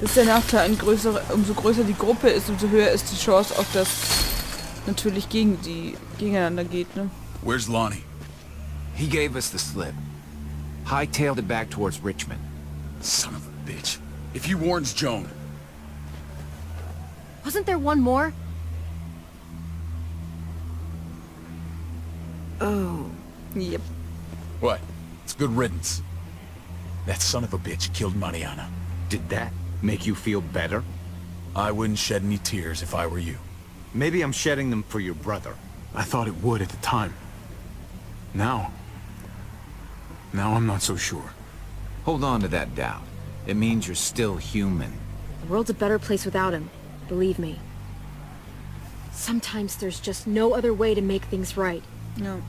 Das ist der Nachteil, umso größer die Gruppe ist, umso höher ist die Chance auch, dass natürlich gegeneinander geht, ne? Where's Lonnie? He gave us the slip. Hightailed it back towards Richmond. Son of a bitch. If he warns Joan... Wasn't there one more? Oh. Yep. What? It's good riddance. That son of a bitch killed Mariana. Did that make you feel better? I wouldn't shed any tears if I were you. Maybe I'm shedding them for your brother. I thought it would at the time. Now I'm not so sure. Hold on to that doubt. It means you're still human. The world's a better place without him, believe me. Sometimes there's just no other way to make things right. No.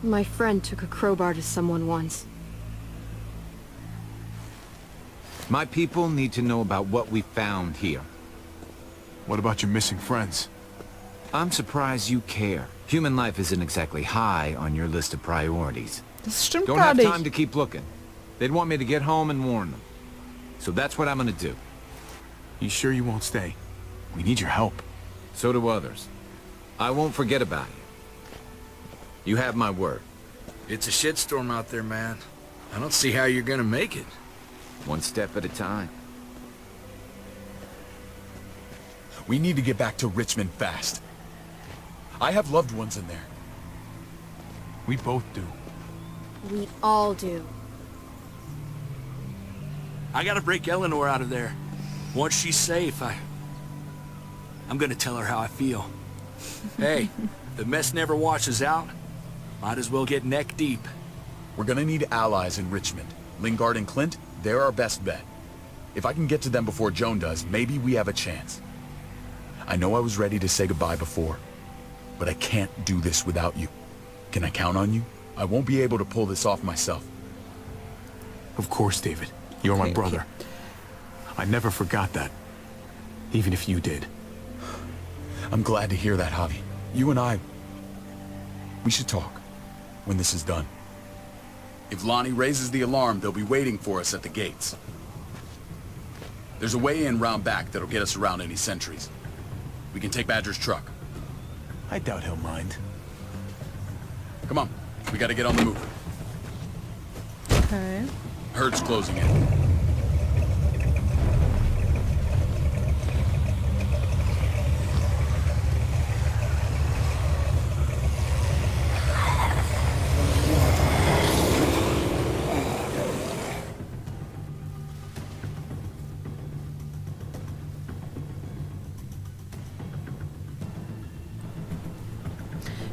My friend took a crowbar to someone once. My people need to know about what we found here. What about your missing friends? I'm surprised you care. Human life isn't exactly high on your list of priorities. Das stimmt Don't gar have nicht. time to keep looking. They'd want me to get home and warn them. So that's what I'm gonna do. You sure you won't stay? We need your help. So do others. I won't forget about you. You have my word. It's a shitstorm out there, man. I don't see how you're gonna make it. One step at a time. We need to get back to Richmond fast. I have loved ones in there. We both do. We all do. I gotta break Eleanor out of there. Once she's safe, I'm gonna tell her how I feel. Hey, the mess never washes out. Might as well get neck deep. We're gonna need allies in Richmond. Lingard and Clint, they're our best bet. If I can get to them before Joan does, maybe we have a chance. I know I was ready to say goodbye before, but I can't do this without you. Can I count on you? I won't be able to pull this off myself. Of course, David. You're my brother. I never forgot that. Even if you did. I'm glad to hear that, Javi. You and I... we should talk when this is done. If Lonnie raises the alarm, they'll be waiting for us at the gates. There's a way in round back that'll get us around any sentries. We can take Badger's truck. I doubt he'll mind. Come on, we gotta get on the move. Okay. Herd's closing in.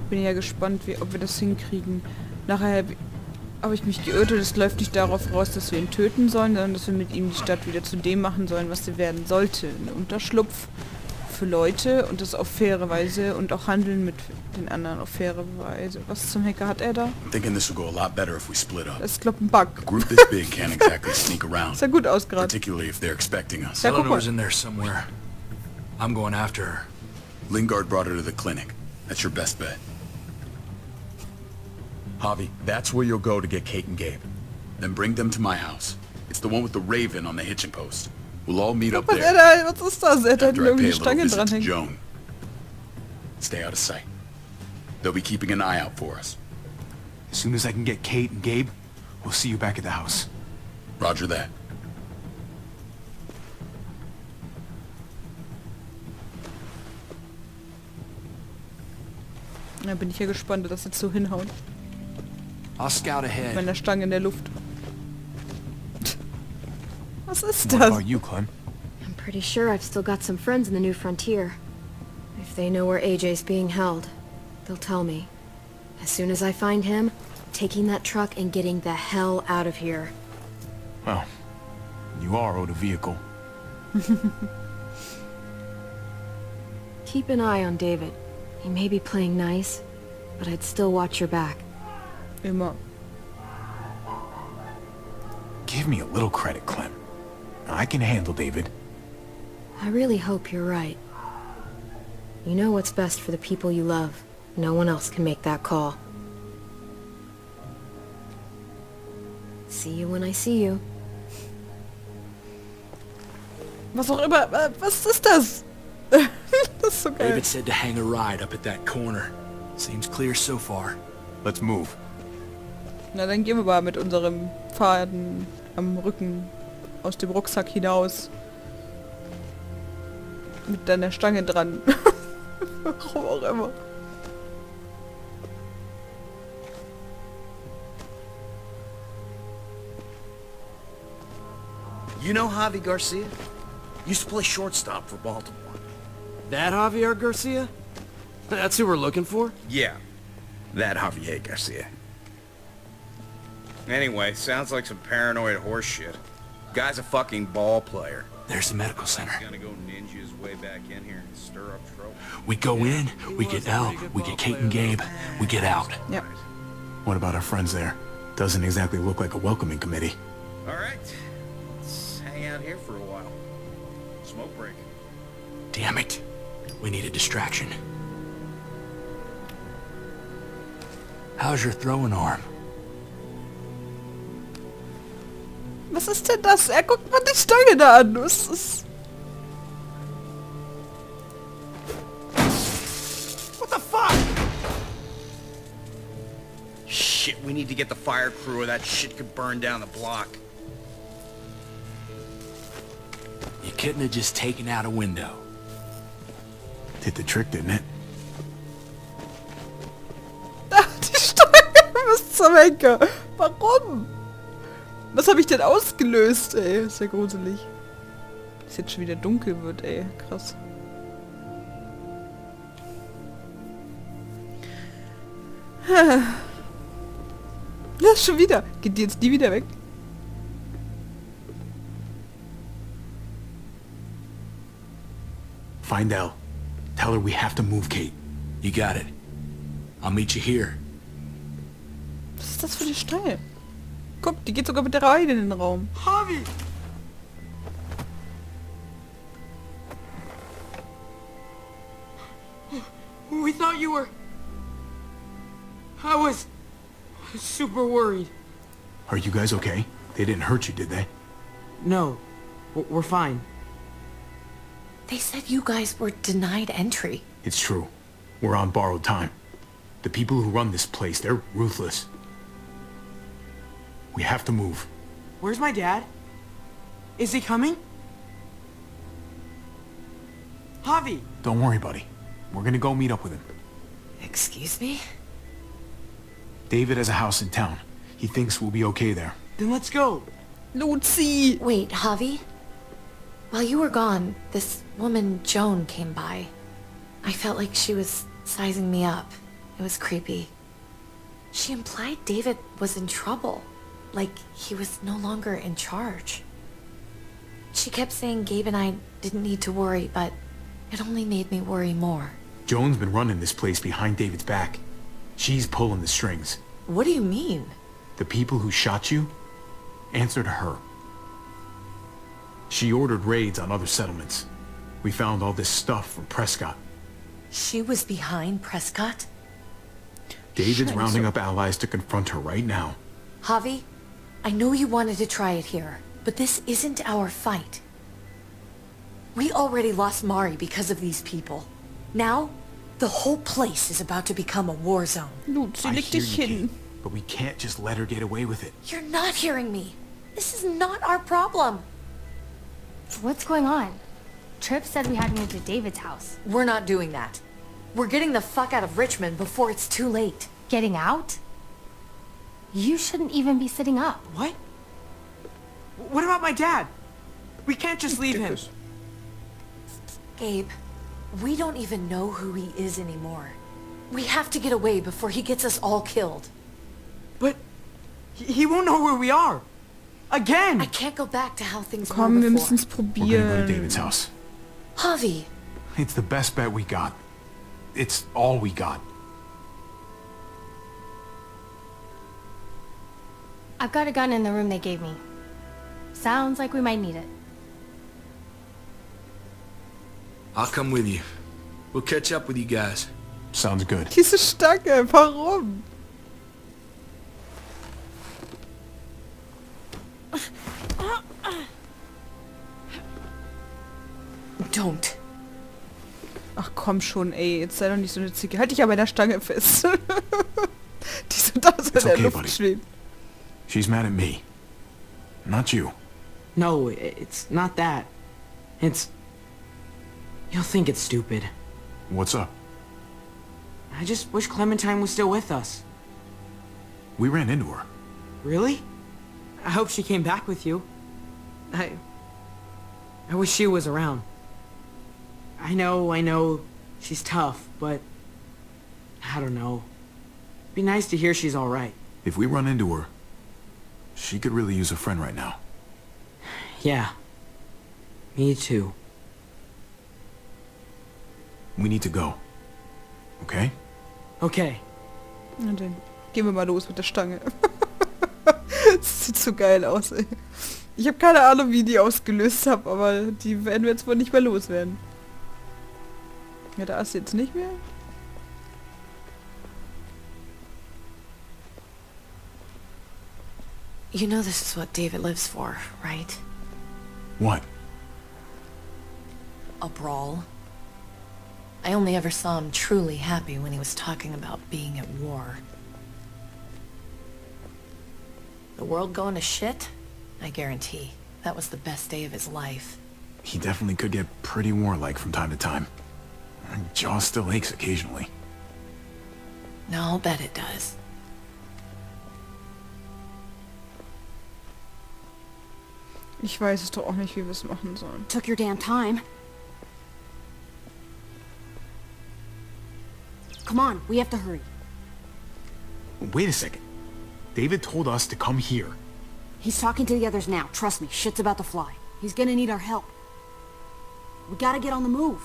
Bin ja gespannt, ob wir das hinkriegen. Nachher habe ich mich geirrt und es läuft nicht darauf raus, dass wir ihn töten sollen, sondern dass wir mit ihm die Stadt wieder zu dem machen sollen, was sie werden sollte. Ein Unterschlupf für Leute und das auf faire Weise und auch handeln mit den anderen auf faire Weise. Was zum Henker hat er da? I'm thinking this will go a lot better if we split up. Das ist, glaub ich, ein Bug. A group this big can't exactly sneak around. Sah gut aus gerade. Particularly if they're expecting us. Ja, guck mal. Eleanor's in there somewhere. I'm going after her. Lingard brought her to the clinic. That's your best bet. Javi, that's where you'll go to get Kate and Gabe. Then bring them to my house. It's the one with the raven on the hitching post. We'll all meet up Was there. was ist das? Er hat halt After I irgendwie pay eine a little Stange visit to dranhängen. Joan. Stay out of sight. They'll be keeping an eye out for us. As soon as I can get Kate and Gabe, we'll see you back at the house. Roger that. Da bin ich ja gespannt, dass das jetzt so hinhauen. I'll scout Mit ahead. meiner Stange in der Luft. Was ist What das? about you, Clem? I'm pretty sure I've still got some friends in the new frontier. If they know where AJ's being held, they'll tell me. As soon as I find him, taking that truck and getting the hell out of here. Well, you are owed a vehicle. Keep an eye on David. He may be playing nice, but I'd still watch your back. Immer. Give me a little credit, Clem. I can handle David. I really hope you're right. You know what's best for the people you love. No one else can make that call. See you when I see you. Was auch immer. Was ist das? Das ist so geil. David said to hang a ride up at that corner. Seems clear so far. Let's move. Na, dann gehen wir mal mit unserem Faden am Rücken aus dem Rucksack hinaus. Mit deiner Stange dran. Warum auch immer. You know Javi Garcia? Used to play shortstop for Baltimore. That Javier Garcia? That's who we're looking for? Yeah, that Javier Garcia. Anyway, sounds like some paranoid horse shit. Guy's a fucking ball player. There's the medical center. He's gonna go ninja his way back in here and stir up trouble. We go in, we get Elle, we get Kate and Gabe, we get out. Ja. What about our friends there? Doesn't exactly look like a welcoming committee. All right, let's hang out here for a while. Smoke break. Damn it. We need a distraction. How's your throwing arm? Was ist denn das? Er guckt mal die Stange da an. Was ist... What the fuck? Shit, we need to get the fire crew or that shit could burn down the block. You couldn't have just taken out a window. Did the trick, didn't it? Die Stange! Was zum Henker? Warum? Was habe ich denn ausgelöst, ey? Ist ja gruselig. Dass jetzt schon wieder dunkel wird, ey. Krass. Ja, schon wieder. Geht die jetzt nie wieder weg? Find Elle. Tell her we have to move Kate. You got it. I'll meet you here. Was ist das für eine Stange? Guck, die geht sogar mit der Reihe in den Raum. Javi! We thought you were... I was super worried. Are you guys okay? They didn't hurt you, did they? No, we're fine. They said you guys were denied entry. It's true. We're on borrowed time. The people who run this place, they're ruthless. We have to move. Where's my dad? Is he coming? Javi! Don't worry, buddy. We're gonna go meet up with him. Excuse me? David has a house in town. He thinks we'll be okay there. Then let's go. Lucy! Wait, Javi? While you were gone, this woman, Joan, came by. I felt like she was sizing me up. It was creepy. She implied David was in trouble. Like he was no longer in charge. She kept saying Gabe and I didn't need to worry, but it only made me worry more. Joan's been running this place behind David's back. She's pulling the strings. What do you mean? The people who shot you answered her. She ordered raids on other settlements. We found all this stuff from Prescott. She was behind Prescott? David's Scheiße. rounding up allies to confront her right now. Javi, I know you wanted to try it here, but this isn't our fight. We already lost Mari because of these people. Now, the whole place is about to become a war zone. Lucy, I leg hear dich you, hin. Kate, but we can't just let her get away with it. You're not hearing me. This is not our problem. What's going on? Tripp said we had to move to David's house. We're not doing that. We're getting the fuck out of Richmond before it's too late. Getting out? You shouldn't even be sitting up. What? What about my dad? We can't just leave him. Gabe, we don't even know who he is anymore. We have to get away before he gets us all killed. But he won't know where we are. Again! I can't go back to how things were Komm, wir before. müssen es We're gonna go to David's probieren. house. Javi, It's the best bet we got. It's all we got. I've got a gun in the room they gave me. Sounds like we might need it. I'll come with you. We'll catch up with you guys. Sounds good. Diese Stange, warum? Don't. Ach komm schon, ey, jetzt sei doch nicht so eine Zicke. Halt dich aber in der Stange fest. Die sind da so in der Luft buddy. schweben. She's mad at me. Not you. No, it's not that. It's... You'll think it's stupid. What's up? I just wish Clementine was still with us. We ran into her. Really? I hope she came back with you. I wish she was around. I know, she's tough, but... I don't know. Be nice to hear she's alright. If we run into her, she could really use a friend right now. Yeah. Me too. We need to go. Okay? Okay. Und dann gehen wir mal los mit der Stange. Das sieht so geil aus, ey. Ich habe keine Ahnung, wie die ausgelöst habe, aber die werden wir jetzt wohl nicht mehr loswerden. Ja, da ist jetzt nicht mehr. You know this is what David lives for, right? What? A brawl. I only ever saw him truly happy when he was talking about being at war. The world going to shit? I guarantee. That was the best day of his life. He definitely could get pretty warlike from time to time. My jaw still aches occasionally. No, I'll bet it does. Ich weiß es doch auch nicht, wie wir es machen sollen. Took your damn time. Come on, we have to hurry. Wait a second. David told us to come here. He's talking to the others now. Trust me, shit's about to fly. He's gonna need our help. We gotta get on the move.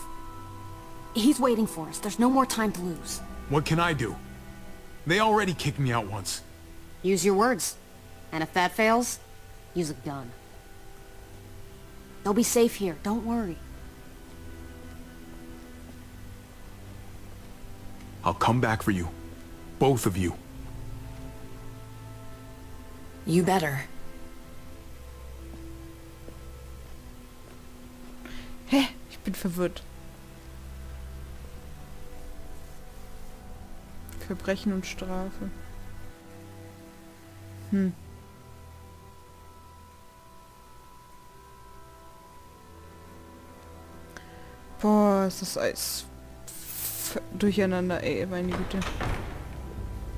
He's waiting for us. There's no more time to lose. What can I do? They already kicked me out once. Use your words. And if that fails, use a gun. They'll be safe here. Don't worry. I'll come back for you. Both of you. You better. Hä? Ich bin verwirrt. Verbrechen und Strafe. Boah, ist das Eis durcheinander, ey, meine Güte.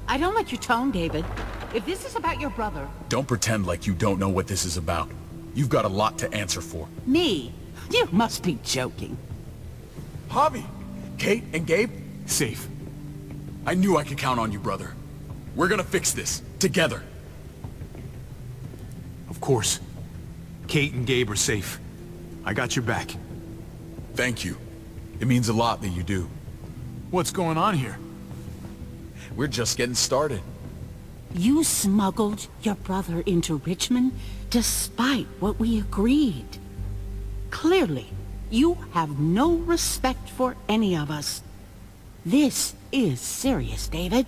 I don't like your tone, David. If this is about your brother... Don't pretend like you don't know what this is about. You've got a lot to answer for. Me? You must be joking. Javi! Kate and Gabe? Safe. I knew I could count on you, brother. We're gonna fix this. Together. Of course. Kate and Gabe are safe. I got your back. Thank you. It means a lot that you do. What's going on here? We're just getting started. You smuggled your brother into Richmond despite what we agreed. Clearly, you have no respect for any of us. This is serious, David.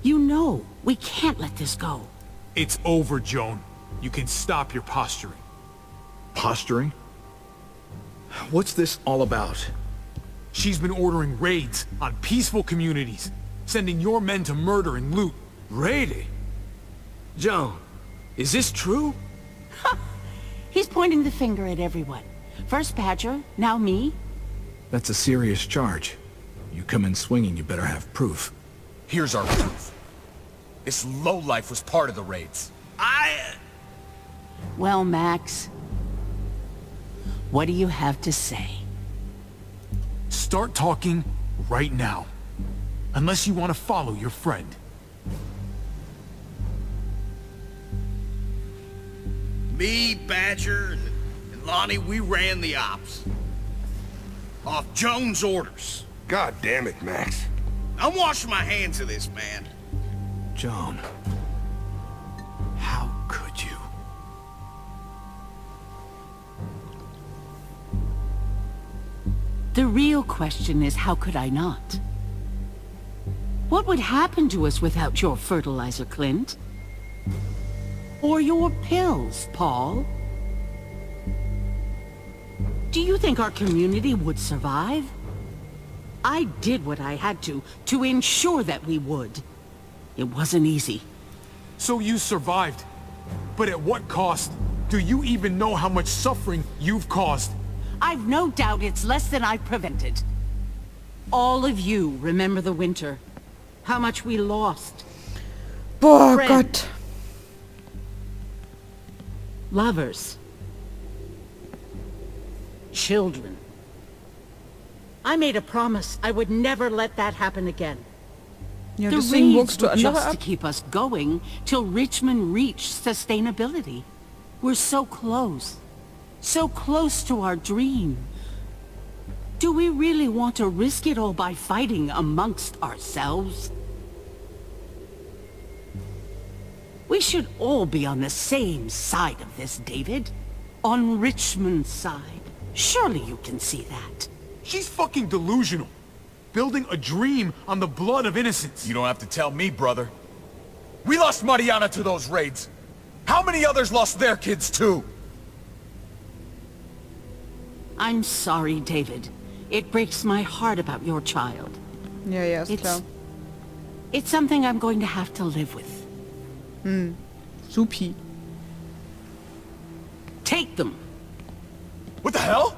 You know we can't let this go. It's over, Joan. You can stop your posturing. Posturing? What's this all about? She's been ordering raids on peaceful communities, sending your men to murder and loot. Raiding? Joan, is this true? He's pointing the finger at everyone. First Badger, now me. That's a serious charge. You come in swinging, you better have proof. Here's our proof. This lowlife was part of the raids. Well, Max, what do you have to say? Start talking right now. Unless you want to follow your friend. Me, Badger, and Lonnie, we ran the ops. Off Joan's orders. God damn it, Max. I'm washing my hands of this, man. Joan. How could you? The real question is, how could I not? What would happen to us without your fertilizer, Clint? Or your pills, Paul? Do you think our community would survive? I did what I had to ensure that we would. It wasn't easy. So you survived. But at what cost? Do you even know how much suffering you've caused? I've no doubt it's less than I've prevented. All of you remember the winter. How much we lost. Boah, Friend. Gott. Lovers. Children. I made a promise I would never let that happen again. Ja, The deswegen raids wuchst du were andere just to ab. keep us going till Richmond reached sustainability. We're so close. So close to our dream. Do we really want to risk it all by fighting amongst ourselves? We should all be on the same side of this, David. On Richmond's side. Surely you can see that. She's fucking delusional. Building a dream on the blood of innocents. You don't have to tell me, brother. We lost Mariana to those raids. How many others lost their kids too? I'm sorry, David. It breaks my heart about your child. Ja, ja, ist klar. It's something I'm going to have to live with. Supi. Take them. What the hell?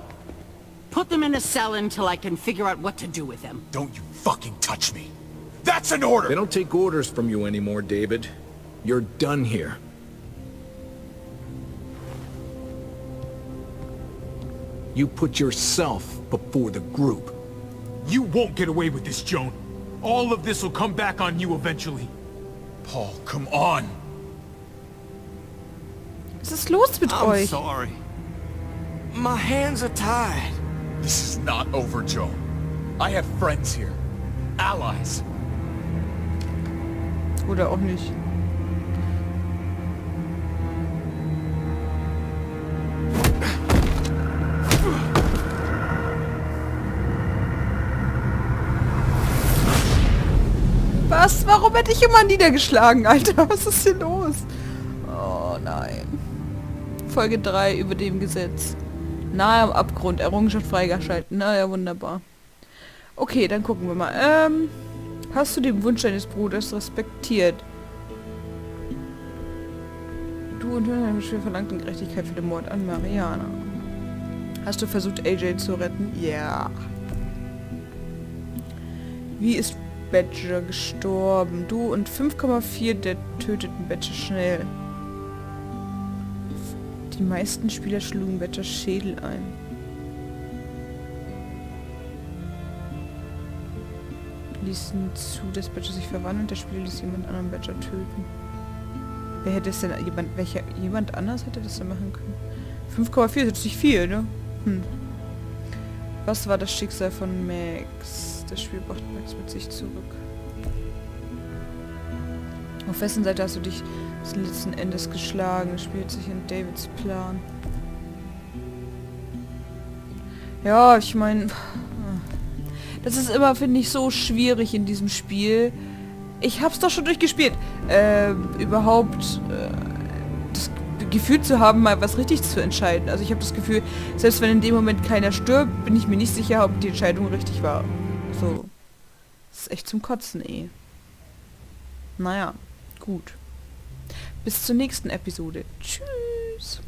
Put them in a cell until I can figure out what to do with them. Don't you fucking touch me. That's an order! They don't take orders from you anymore, David. You're done here. You put yourself before the group. You won't get away with this, Joan. All of this will come back on you eventually. Paul, come on! Was ist los mit I'm euch? sorry. My hands are tied. This is not over, Joe. I have friends here. Allies. Oder auch nicht. Was? Warum hätte ich immer niedergeschlagen, Alter? Was ist hier los? Oh nein. Folge 3 über dem Gesetz. Nahe am Abgrund. Errungenschaft freigeschalten. Naja, wunderbar. Okay, dann gucken wir mal. Hast du den Wunsch deines Bruders respektiert? Du und deine Schwer verlangten Gerechtigkeit für den Mord an Mariana. Hast du versucht, AJ zu retten? Ja. Wie ist Badger gestorben? Du und 5,4 der töteten Badger schnell. Die meisten Spieler schlugen Badgers Schädel ein. Ließen zu, dass Badger sich verwandeln und der Spieler ließ jemand anderen Badger töten. Wer hätte es denn... Jemand anders hätte das denn machen können? 5,4 ist jetzt nicht viel, ne? Was war das Schicksal von Max? Das Spiel brachte Max mit sich zurück. Auf wessen Seite hast du dich letzten Endes geschlagen? Es spielt sich in Davids Plan. Ja, ich meine... Das ist immer, finde ich, so schwierig in diesem Spiel. Ich hab's doch schon durchgespielt. Überhaupt das Gefühl zu haben, mal was richtig zu entscheiden. Also ich habe das Gefühl, selbst wenn in dem Moment keiner stirbt, bin ich mir nicht sicher, ob die Entscheidung richtig war. So. Das ist echt zum Kotzen, eh. Naja, gut. Bis zur nächsten Episode. Tschüss.